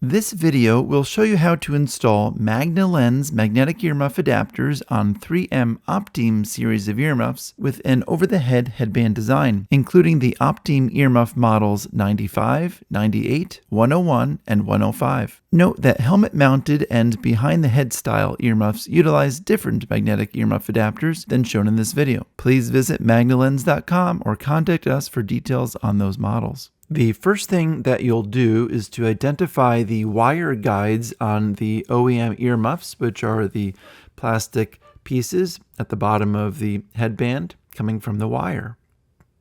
This video will show you how to install Magna Lens magnetic earmuff adapters on 3M Optime series of earmuffs with an over-the-head headband design, including the Optime earmuff models 95, 98, 101, and 105. Note that helmet-mounted and behind-the-head style earmuffs utilize different magnetic earmuff adapters than shown in this video. Please visit magnalens.com or contact us for details on those models. The first thing that you'll do is to identify the wire guides on the OEM earmuffs, which are the plastic pieces at the bottom of the headband coming from the wire.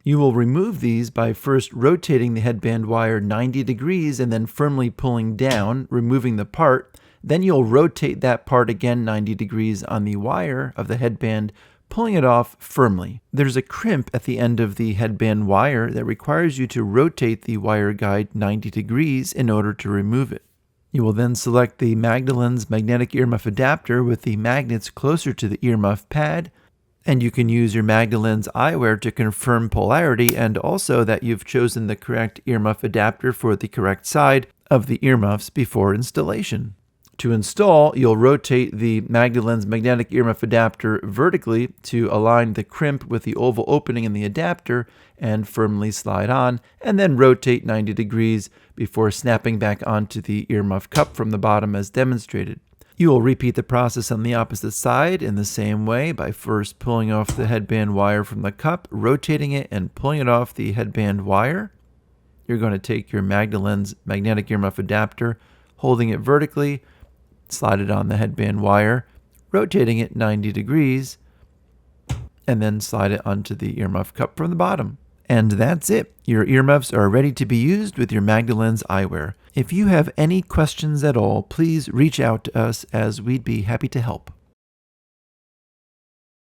You will remove these by first rotating the headband wire 90 degrees and then firmly pulling down, removing the part. Then you'll rotate that part again 90 degrees on the wire of the headband, pulling it off firmly. There's a crimp at the end of the headband wire that requires you to rotate the wire guide 90 degrees in order to remove it. You will then select the Magna Lens magnetic earmuff adapter with the magnets closer to the earmuff pad, and you can use your Magna Lens eyewear to confirm polarity and also that you've chosen the correct earmuff adapter for the correct side of the earmuffs before installation. To install, you'll rotate the Magna Lens magnetic earmuff adapter vertically to align the crimp with the oval opening in the adapter and firmly slide on, and then rotate 90 degrees before snapping back onto the earmuff cup from the bottom as demonstrated. You will repeat the process on the opposite side in the same way by first pulling off the headband wire from the cup, rotating it, and pulling it off the headband wire. You're going to take your Magna Lens magnetic earmuff adapter, holding it vertically, slide it on the headband wire, rotating it 90 degrees, and then slide it onto the earmuff cup from the bottom. And that's it. Your earmuffs are ready to be used with your Magna Lens eyewear. If you have any questions at all, please reach out to us as we'd be happy to help.